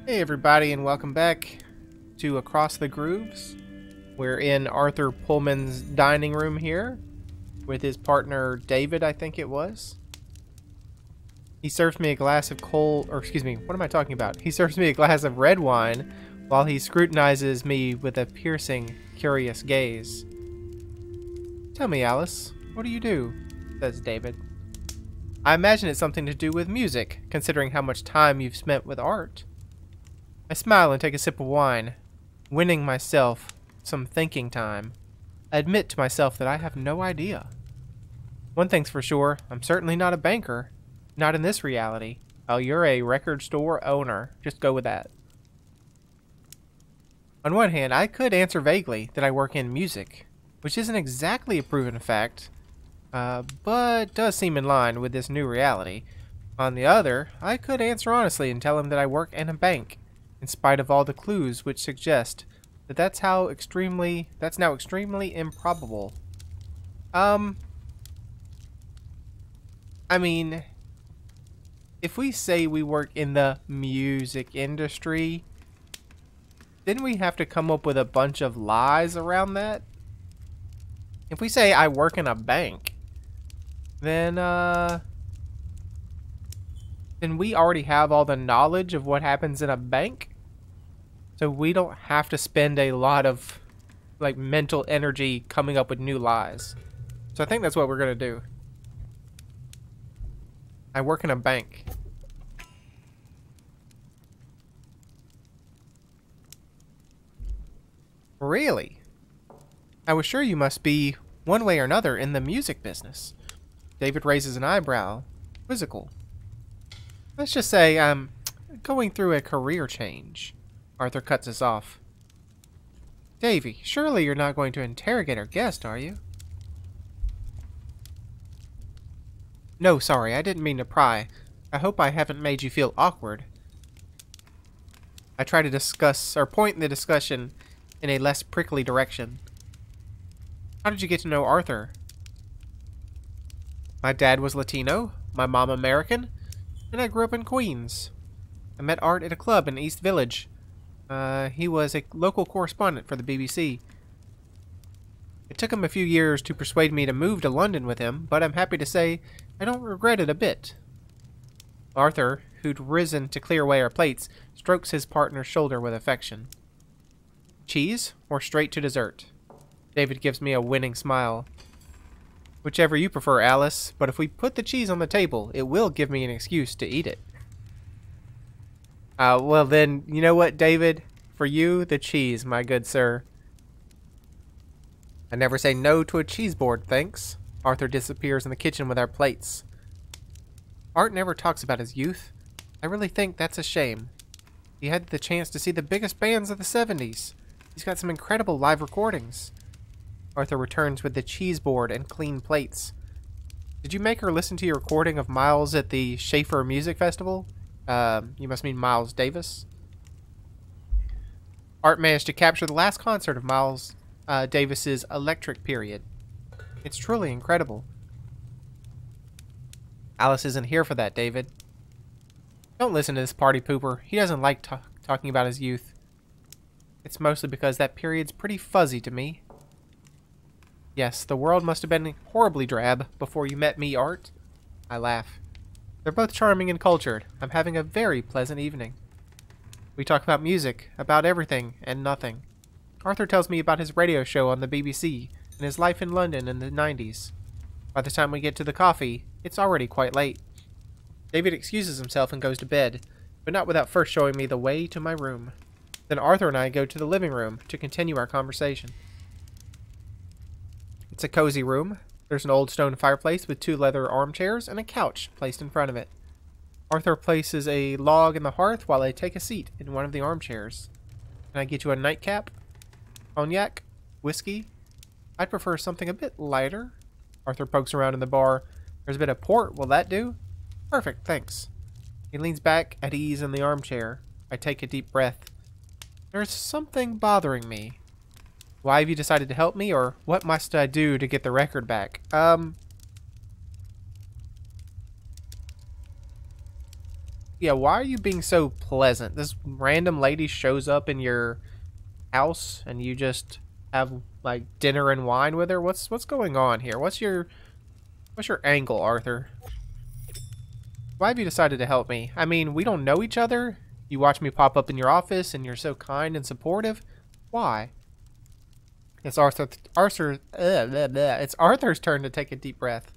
Hey everybody, and welcome back to Across the Grooves. We're in Arthur Pullman's dining room here with his partner David, I think it was. He serves me a glass of what am I talking about? He serves me a glass of red wine while he scrutinizes me with a piercing, curious gaze. "Tell me, Alice, what do you do?" says David. "I imagine it's something to do with music, considering how much time you've spent with art." I smile and take a sip of wine, winning myself some thinking time. I admit to myself that I have no idea. One thing's for sure, I'm certainly not a banker. Not in this reality. Oh, you're a record store owner. Just go with that. On one hand, I could answer vaguely that I work in music, which isn't exactly a proven fact, but does seem in line with this new reality. On the other, I could answer honestly and tell him that I work in a bank, in spite of all the clues which suggest that that's now extremely improbable. I mean, if we say we work in the music industry, then we have to come up with a bunch of lies around that. If we say I work in a bank, then we already have all the knowledge of what happens in a bank. So we don't have to spend a lot of mental energy coming up with new lies. So I think that's what we're going to do. I work in a bank. Really? I was sure you must be, one way or another, in the music business. David raises an eyebrow, quizzical. Let's just say I'm going through a career change. Arthur cuts us off. Davy, surely you're not going to interrogate our guest, are you? No, sorry, I didn't mean to pry. I hope I haven't made you feel awkward. I try to point the discussion in a less prickly direction. How did you get to know Arthur? My dad was Latino, my mom American, and I grew up in Queens. I met Art at a club in East Village. He was a local correspondent for the BBC. It took him a few years to persuade me to move to London with him, but I'm happy to say I don't regret it a bit. Arthur, who'd risen to clear away our plates, strokes his partner's shoulder with affection. Cheese or straight to dessert? David gives me a winning smile. Whichever you prefer, Alice, but if we put the cheese on the table, it will give me an excuse to eat it. Well then, you know what, David? For you, the cheese, my good sir. I never say no to a cheese board, thanks. Arthur disappears in the kitchen with our plates. Art never talks about his youth. I really think that's a shame. He had the chance to see the biggest bands of the 70s. He's got some incredible live recordings. Arthur returns with the cheese board and clean plates. Did you make her listen to your recording of Miles at the Schaefer Music Festival? You must mean Miles Davis. Art managed to capture the last concert of Miles Davis's Electric Period. It's truly incredible. Alice isn't here for that, David. Don't listen to this party pooper. He doesn't like talking about his youth. It's mostly because that period's pretty fuzzy to me. Yes, the world must have been horribly drab before you met me, Art. I laugh. They're both charming and cultured. I'm having a very pleasant evening. We talk about music, about everything and nothing. Arthur tells me about his radio show on the BBC and his life in London in the 90s. By the time we get to the coffee, it's already quite late. David excuses himself and goes to bed, but not without first showing me the way to my room. Then Arthur and I go to the living room to continue our conversation. It's a cozy room. There's an old stone fireplace with 2 leather armchairs and a couch placed in front of it. Arthur places a log in the hearth while I take a seat in one of the armchairs. Can I get you a nightcap? Cognac? Whiskey? I'd prefer something a bit lighter. Arthur pokes around in the bar. There's a bit of port. Will that do? Perfect, thanks. He leans back at ease in the armchair. I take a deep breath. There's something bothering me. Why have you decided to help me, or what must I do to get the record back? Yeah, why are you being so pleasant? This random lady shows up in your house and you just have like dinner and wine with her? What's going on here? What's your angle, Arthur? Why have you decided to help me? I mean, we don't know each other. You watch me pop up in your office and you're so kind and supportive. Why? It's Arthur's turn to take a deep breath.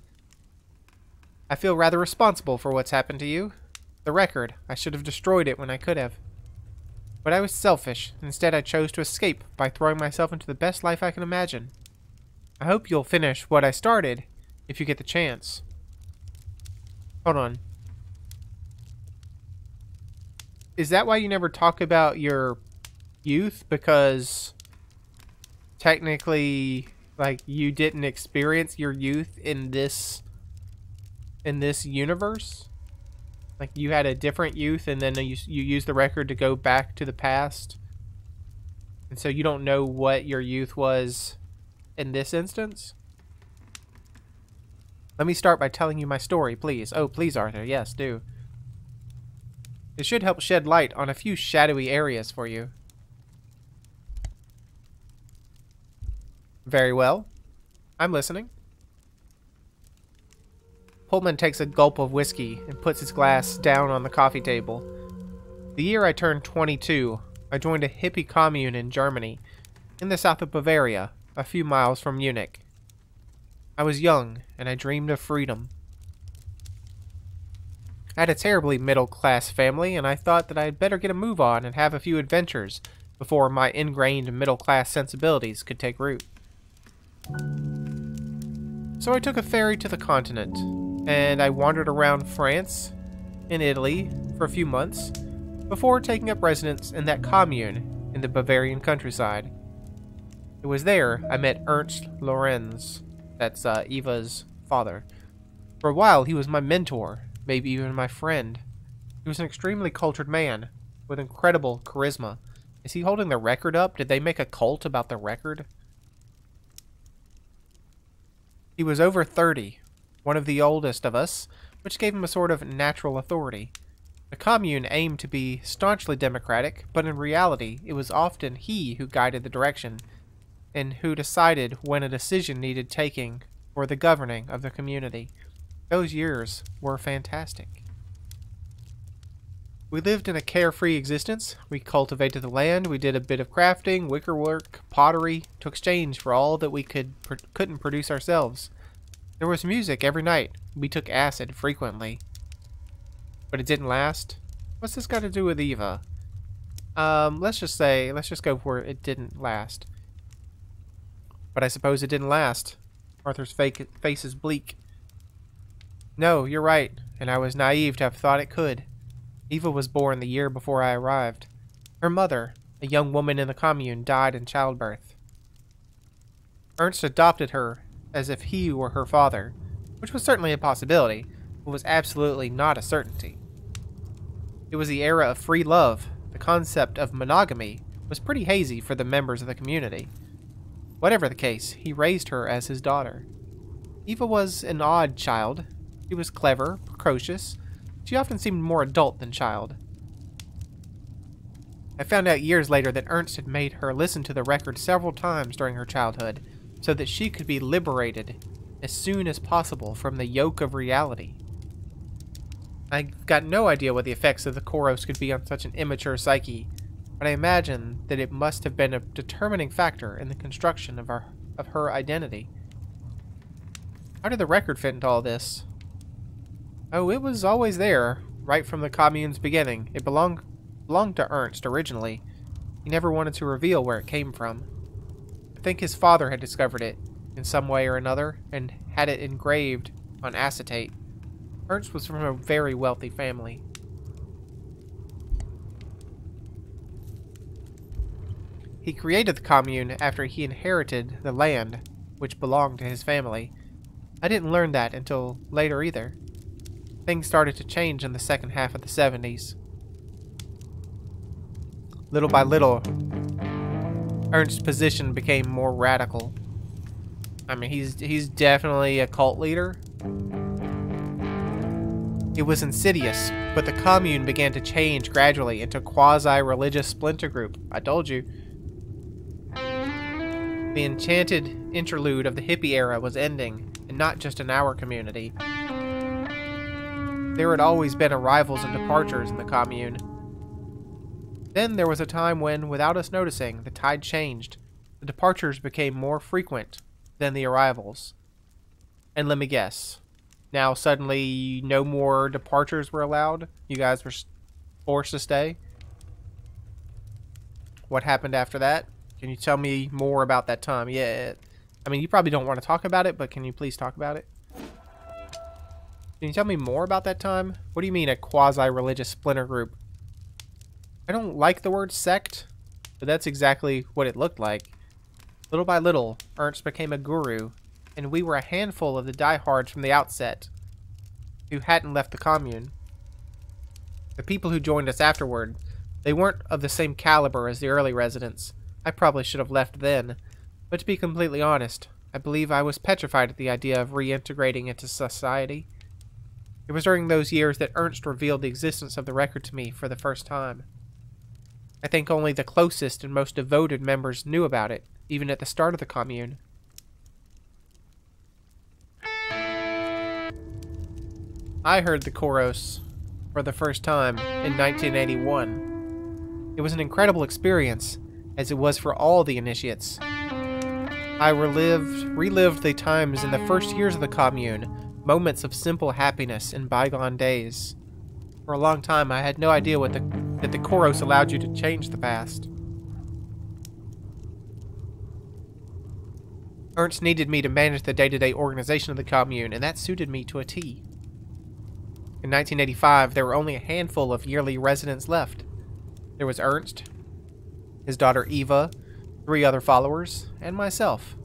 I feel rather responsible for what's happened to you. The record. I should have destroyed it when I could have. But I was selfish. Instead, I chose to escape by throwing myself into the best life I can imagine. I hope you'll finish what I started, if you get the chance. Hold on. Is that why you never talk about your youth? Because technically, like, you didn't experience your youth in this universe? Like, you had a different youth and then you use the record to go back to the past? And so you don't know what your youth was in this instance? Let me start by telling you my story, please. Oh, please, Arthur. Yes, do. It should help shed light on a few shadowy areas for you. Very well. I'm listening. Pullman takes a gulp of whiskey and puts his glass down on the coffee table. The year I turned 22, I joined a hippie commune in Germany, in the south of Bavaria, a few miles from Munich. I was young, and I dreamed of freedom. I had a terribly middle-class family, and I thought that I'd better get a move on and have a few adventures before my ingrained middle-class sensibilities could take root. So I took a ferry to the continent, and I wandered around France and Italy for a few months before taking up residence in that commune in the Bavarian countryside. It was there I met Ernst Lorenz, that's Eva's father. For a while he was my mentor, maybe even my friend. He was an extremely cultured man with incredible charisma. Is he holding the record up? Did they make a cult about the record? He was over 30, one of the oldest of us, which gave him a sort of natural authority. The commune aimed to be staunchly democratic, but in reality it was often he who guided the direction, and who decided when a decision needed taking for the governing of the community. Those years were fantastic. We lived in a carefree existence. We cultivated the land, we did a bit of crafting, wickerwork, pottery, to exchange for all that we couldn't produce ourselves. There was music every night. We took acid frequently. But it didn't last. What's this got to do with Eva? Let's just go for it didn't last. But I suppose it didn't last. Arthur's face is bleak. No, you're right, and I was naive to have thought it could. Eva was born the year before I arrived. Her mother, a young woman in the commune, died in childbirth. Ernst adopted her as if he were her father, which was certainly a possibility, but was absolutely not a certainty. It was the era of free love. The concept of monogamy was pretty hazy for the members of the community. Whatever the case, he raised her as his daughter. Eva was an odd child. She was clever, precocious. She often seemed more adult than child. I found out years later that Ernst had made her listen to the record several times during her childhood, so that she could be liberated as soon as possible from the yoke of reality. I've got no idea what the effects of the Koros could be on such an immature psyche, but I imagine that it must have been a determining factor in the construction of her identity. How did the record fit into all this? Oh, it was always there, right from the commune's beginning. It belonged to Ernst originally. He never wanted to reveal where it came from. I think his father had discovered it in some way or another and had it engraved on acetate. Ernst was from a very wealthy family. He created the commune after he inherited the land, which belonged to his family. I didn't learn that until later either. Things started to change in the second half of the 70s. Little by little, Ernst's position became more radical. I mean, he's definitely a cult leader. It was insidious, but the commune began to change gradually into a quasi-religious splinter group. I told you. The enchanted interlude of the hippie era was ending, and not just in our community. There had always been arrivals and departures in the commune. Then there was a time when, without us noticing, the tide changed. The departures became more frequent than the arrivals. And let me guess. Now suddenly no more departures were allowed? You guys were forced to stay? What happened after that? Can you tell me more about that time? Yeah, I mean, you probably don't want to talk about it, but can you please talk about it? Can you tell me more about that time? What do you mean a quasi-religious splinter group? I don't like the word sect, but that's exactly what it looked like. Little by little, Ernst became a guru, and we were a handful of the diehards from the outset who hadn't left the commune. The people who joined us afterward, they weren't of the same caliber as the early residents. I probably should have left then, but to be completely honest, I believe I was petrified at the idea of reintegrating into society. It was during those years that Ernst revealed the existence of the record to me for the first time. I think only the closest and most devoted members knew about it, even at the start of the commune. I heard the chorus for the first time in 1981. It was an incredible experience, as it was for all the initiates. I relived the times in the first years of the commune, moments of simple happiness in bygone days. For a long time, I had no idea that the chorus allowed you to change the past. Ernst needed me to manage the day-to-day organization of the commune, and that suited me to a T. In 1985, there were only a handful of yearly residents left. There was Ernst, his daughter Eva, 3 other followers, and myself.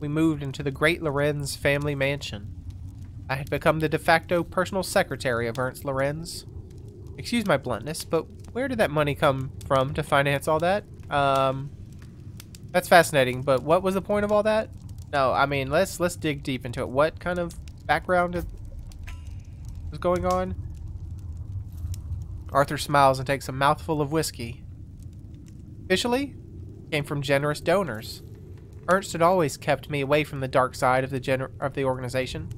We moved into the Great Lorenz family mansion. I had become the de facto personal secretary of Ernst Lorenz. Excuse my bluntness, but where did that money come from to finance all that? That's fascinating, but what was the point of all that? No, I mean, let's dig deep into it. What kind of background was going on? Arthur smiles and takes a mouthful of whiskey. Officially, came from generous donors. Ernst had always kept me away from the dark side of the organization.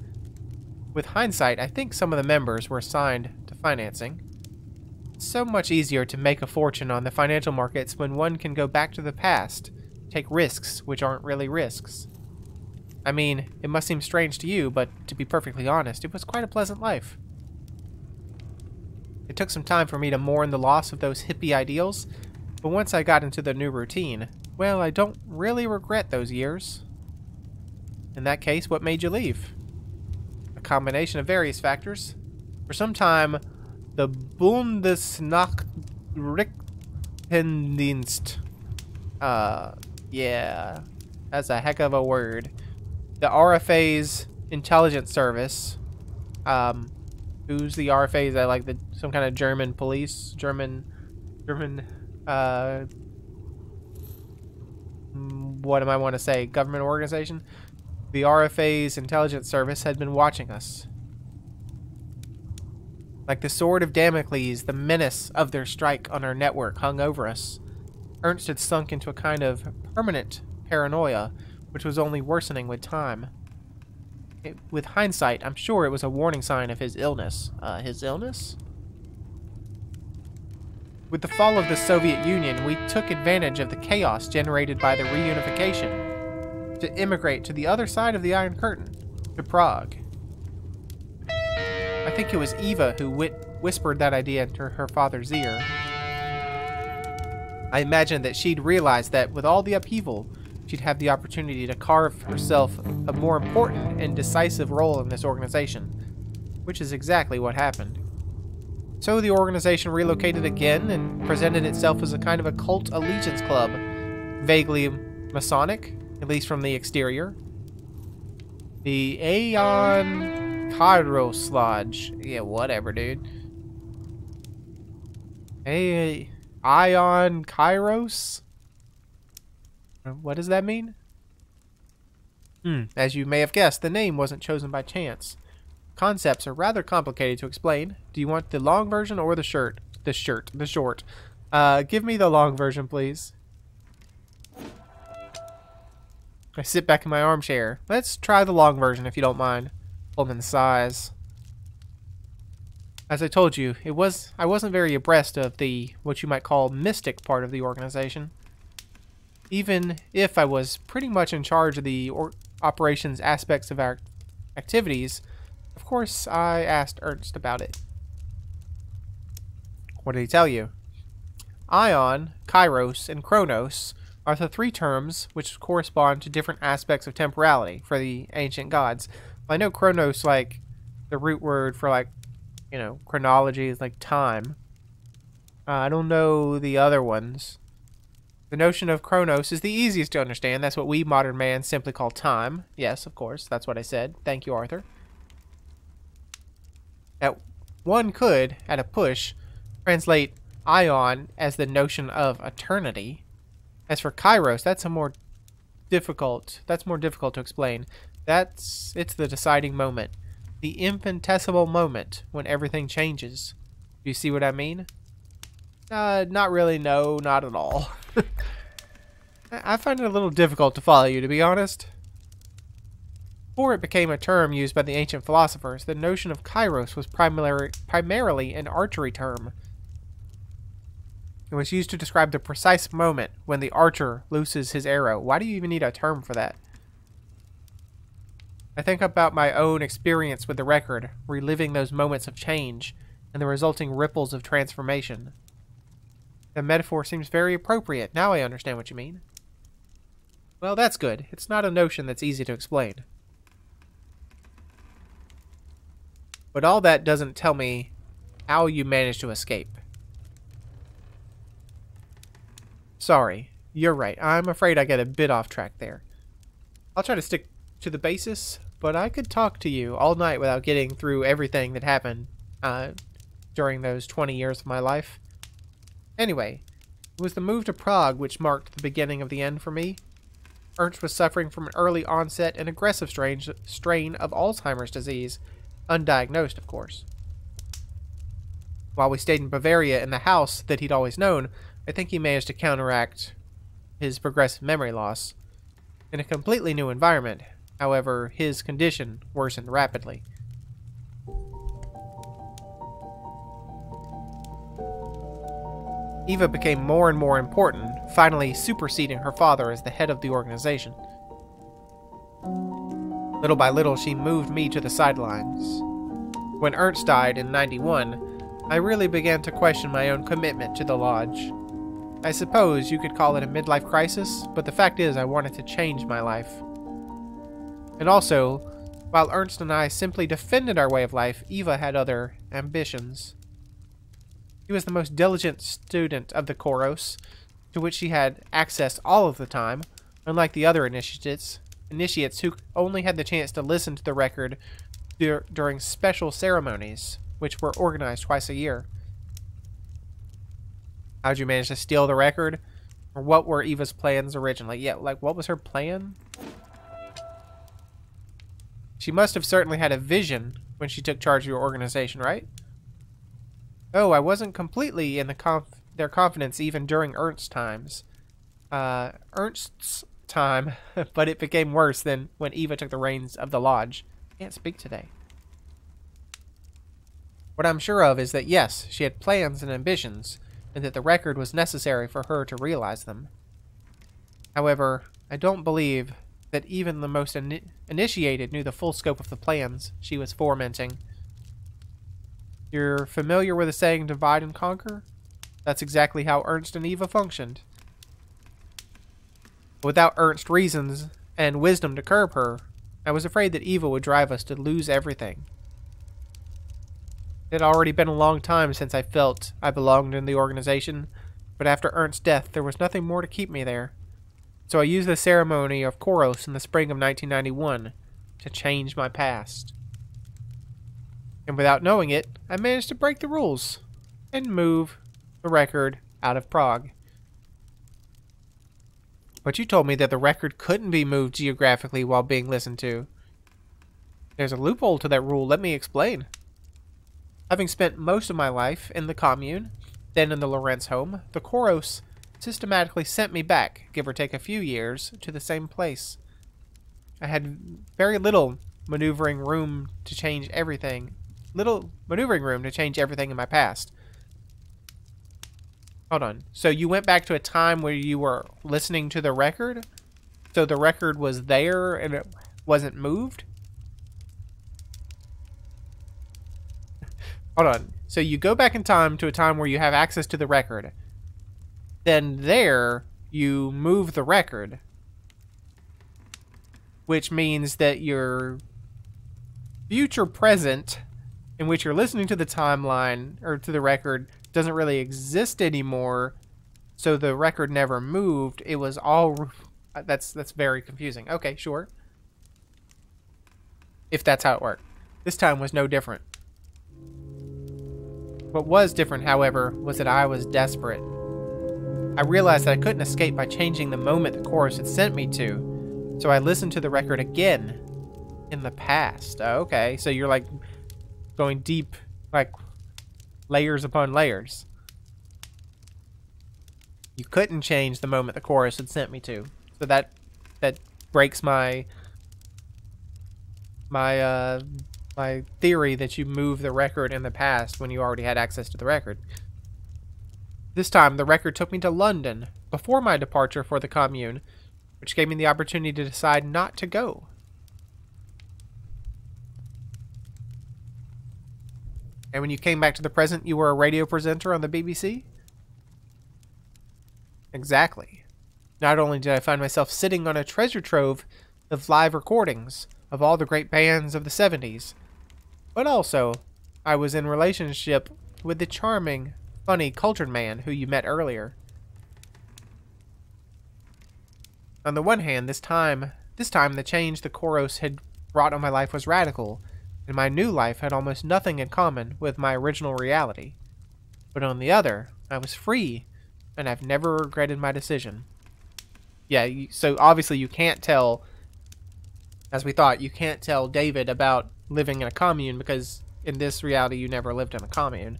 With hindsight, I think some of the members were assigned to financing. It's so much easier to make a fortune on the financial markets when one can go back to the past, take risks which aren't really risks. I mean, it must seem strange to you, but to be perfectly honest, it was quite a pleasant life. It took some time for me to mourn the loss of those hippie ideals, but once I got into the new routine, well, I don't really regret those years. In that case, what made you leave? A combination of various factors. For some time, the Bundesnachrichtendienst, yeah, that's a heck of a word. The RFA's intelligence service, who's the RFA? Is that like some kind of German police? What am I want to say? Government organization? The RFA's intelligence service had been watching us. Like the sword of Damocles, the menace of their strike on our network hung over us. Ernst had sunk into a kind of permanent paranoia, which was only worsening with time. With hindsight, I'm sure it was a warning sign of his illness. His illness? With the fall of the Soviet Union, we took advantage of the chaos generated by the reunification to immigrate to the other side of the Iron Curtain, to Prague. I think it was Eva who whispered that idea into her father's ear. I imagined that she'd realized that with all the upheaval, she'd have the opportunity to carve herself a more important and decisive role in this organization, which is exactly what happened. So the organization relocated again and presented itself as a kind of a cult allegiance club, vaguely Masonic, at least from the exterior. The Aeon Kairos Lodge. Yeah, whatever, dude. Hey, Ion Kairos? What does that mean? As you may have guessed, the name wasn't chosen by chance. concepts are rather complicated to explain. Do you want the long version or the short? The short. Give me the long version, please. I sit back in my armchair. Let's try the long version, if you don't mind. Pullman sighs. As I told you, I wasn't very abreast of the, what you might call, mystic part of the organization. Even if I was pretty much in charge of the operations aspects of our activities, of course I asked Ernst about it. What did he tell you? Ion, Kairos, and Chronos are the three terms which correspond to different aspects of temporality for the ancient gods. I know Chronos, like, the root word for, like, you know, chronology is like time. I don't know the other ones. The notion of Chronos is the easiest to understand. That's what we modern man simply call time. Yes, of course, that's what I said. Thank you, Arthur. That one could, at a push, translate Ion as the notion of eternity. As for Kairos, that's more difficult to explain. It's the deciding moment. The infinitesimal moment when everything changes. Do you see what I mean? Not really, no, not at all. I find it a little difficult to follow you, to be honest. Before it became a term used by the ancient philosophers, the notion of Kairos was primarily an archery term. It was used to describe the precise moment when the archer looses his arrow. Why do you even need a term for that? I think about my own experience with the record, reliving those moments of change and the resulting ripples of transformation. The metaphor seems very appropriate. Now I understand what you mean. Well, that's good. It's not a notion that's easy to explain. But all that doesn't tell me how you managed to escape. Sorry, you're right. I'm afraid I get a bit off track there. I'll try to stick to the basis, but I could talk to you all night without getting through everything that happened during those 20 years of my life. Anyway, it was the move to Prague which marked the beginning of the end for me. Ernst was suffering from an early onset and aggressive strain of Alzheimer's disease, undiagnosed, of course. While we stayed in Bavaria in the house that he'd always known, I think he managed to counteract his progressive memory loss. In a completely new environment, however, his condition worsened rapidly. Eva became more and more important, finally superseding her father as the head of the organization. Little by little, she moved me to the sidelines. When Ernst died in '91, I really began to question my own commitment to the Lodge. I suppose you could call it a midlife crisis, but the fact is I wanted to change my life. And also, while Ernst and I simply defended our way of life, Eva had other ambitions. She was the most diligent student of the Koros, to which she had access all of the time, unlike the other initiates who only had the chance to listen to the record during special ceremonies, which were organized twice a year. How'd you manage to steal the record? Or what were Eva's plans originally? Yeah, like, what was her plan? She must have certainly had a vision when she took charge of your organization, right? Oh, I wasn't completely in their confidence even during Ernst's times. Ernst's time, but it became worse than when Eva took the reins of the Lodge. I can't speak today. What I'm sure of is that yes, she had plans and ambitions, and that the record was necessary for her to realize them. However, I don't believe that even the most initiated knew the full scope of the plans she was fomenting. You're familiar with the saying, divide and conquer? That's exactly how Ernst and Eva functioned. Without Ernst's reasons and wisdom to curb her, I was afraid that Eva would drive us to lose everything. It had already been a long time since I felt I belonged in the organization, but after Ernst's death, there was nothing more to keep me there. So I used the ceremony of Koros in the spring of 1991 to change my past. And without knowing it, I managed to break the rules and move the record out of Prague. But you told me that the record couldn't be moved geographically while being listened to. There's a loophole to that rule. Let me explain. Having spent most of my life in the commune, then in the Lorenz home, the Koros systematically sent me back, give or take a few years, to the same place. I had very little maneuvering room to change everything. Little maneuvering room to change everything in my past. Hold on. So you went back to a time where you were listening to the record? So the record was there and it wasn't moved? Hold on. So you go back in time to a time where you have access to the record. Then there, you move the record. Which means that your future present, in which you're listening to the timeline, or to the record, doesn't really exist anymore. So the record never moved. It was all... That's very confusing. Okay, sure. If that's how it worked. This time was no different. What was different, however, was that I was desperate. I realized that I couldn't escape by changing the moment the chorus had sent me to, so I listened to the record again in the past. Okay, so you're like going deep, like layers upon layers. You couldn't change the moment the chorus had sent me to, so that breaks my theory that you move the record in the past when you already had access to the record. This time, the record took me to London before my departure for the commune, which gave me the opportunity to decide not to go. And when you came back to the present, you were a radio presenter on the BBC? Exactly. Not only did I find myself sitting on a treasure trove of live recordings of all the great bands of the 70s, but also I was in relationship with the charming, funny, cultured man who you met earlier. On the one hand, this time the change the Koros had brought on my life was radical, and my new life had almost nothing in common with my original reality. But on the other, I was free, and I've never regretted my decision. Yeah, so obviously you can't tell, as we thought, you can't tell David about living in a commune because in this reality you never lived in a commune.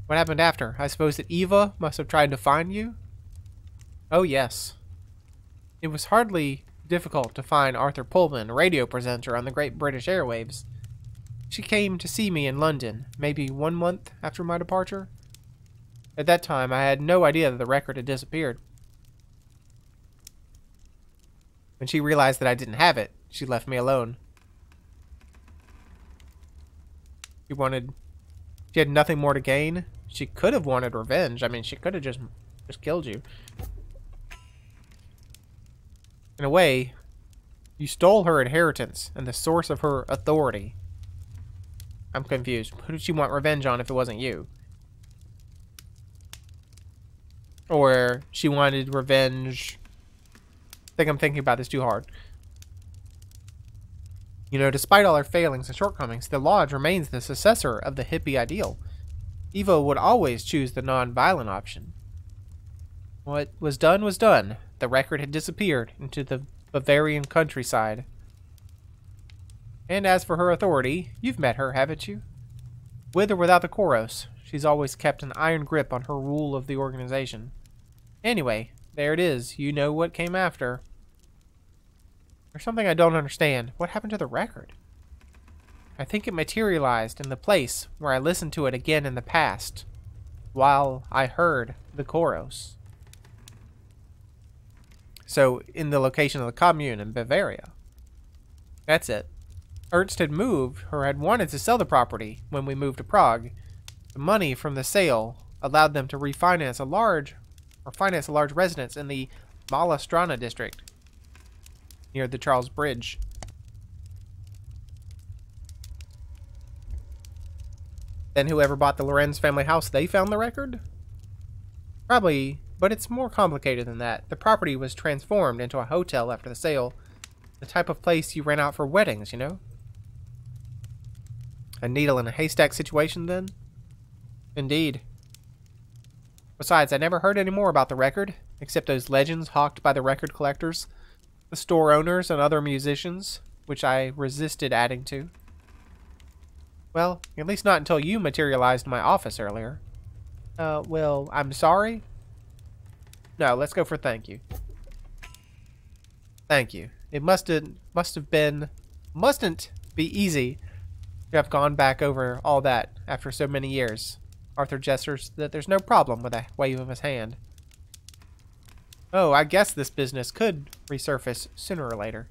What happened after? I suppose that Eva must have tried to find you? Oh yes. It was hardly difficult to find Arthur Pullman, a radio presenter on the Great British Airwaves. She came to see me in London, maybe 1 month after my departure. At that time, I had no idea that the record had disappeared. When she realized that I didn't have it, she left me alone. She had nothing more to gain. She could have wanted revenge. I mean, she could have just killed you. In a way, you stole her inheritance and the source of her authority. I'm confused. Who did she want revenge on if it wasn't you? Or she wanted revenge... I think I'm thinking about this too hard. You know, despite all her failings and shortcomings, the Lodge remains the successor of the hippie ideal. Eva would always choose the non-violent option. What was done was done. The record had disappeared into the Bavarian countryside. And as for her authority, you've met her, haven't you? With or without the Koros, she's always kept an iron grip on her rule of the organization. Anyway, there it is. You know what came after. There's something I don't understand. What happened to the record? I think it materialized in the place where I listened to it again in the past, while I heard the Koros. So, in the location of the commune in Bavaria. That's it. Ernst had moved, or had wanted to sell the property when we moved to Prague. The money from the sale allowed them to finance a large residence in the Malastrana district, near the Charles Bridge. Then whoever bought the Lorenz family house, they found the record? Probably, but it's more complicated than that. The property was transformed into a hotel after the sale. The type of place you rent out for weddings, you know? A needle in a haystack situation, then? Indeed. Besides, I never heard any more about the record, except those legends hawked by the record collectors, the store owners, and other musicians, which I resisted adding to. Well, at least not until you materialized in my office earlier. Well, I'm sorry? No, let's go for thank you. Thank you. It mustn't be easy to have gone back over all that after so many years. Arthur gestures that there's no problem with a wave of his hand. Oh, I guess this business could resurface sooner or later.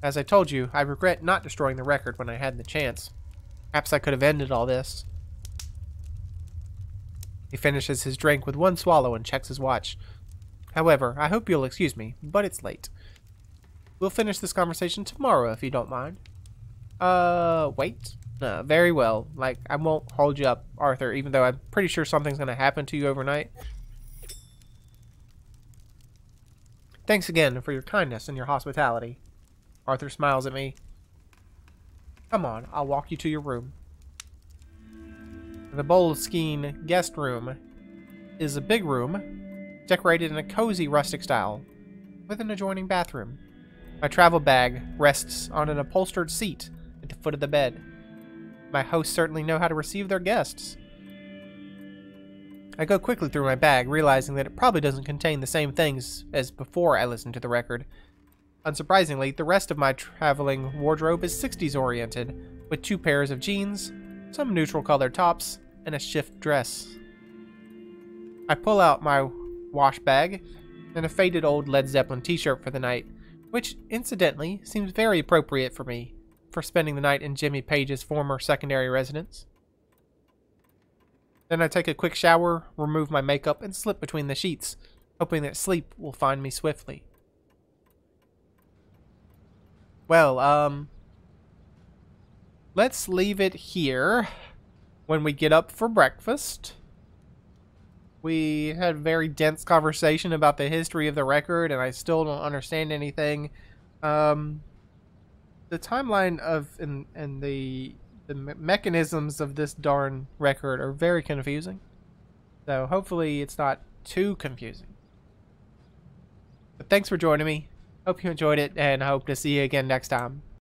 As I told you, I regret not destroying the record when I had the chance. Perhaps I could have ended all this. He finishes his drink with one swallow and checks his watch. However, I hope you'll excuse me, but it's late. We'll finish this conversation tomorrow if you don't mind. Wait. No, very well. Like, I won't hold you up, Arthur, even though I'm pretty sure something's gonna happen to you overnight. Thanks again for your kindness and your hospitality. Arthur smiles at me. Come on, I'll walk you to your room. The Boleskine guest room is a big room, decorated in a cozy rustic style, with an adjoining bathroom. My travel bag rests on an upholstered seat at the foot of the bed. My hosts certainly know how to receive their guests. I go quickly through my bag, realizing that it probably doesn't contain the same things as before I listened to the record. Unsurprisingly, the rest of my traveling wardrobe is 60s oriented, with 2 pairs of jeans, some neutral colored tops, and a shift dress. I pull out my wash bag and a faded old Led Zeppelin t-shirt for the night, which, incidentally, seems very appropriate for me for spending the night in Jimmy Page's former secondary residence. Then I take a quick shower, remove my makeup, and slip between the sheets, hoping that sleep will find me swiftly. Well, let's leave it here. When we get up for breakfast, we had a very dense conversation about the history of the record, and I still don't understand anything. The timeline of and the mechanisms of this darn record are very confusing. So hopefully it's not too confusing. But thanks for joining me. Hope you enjoyed it, and I hope to see you again next time.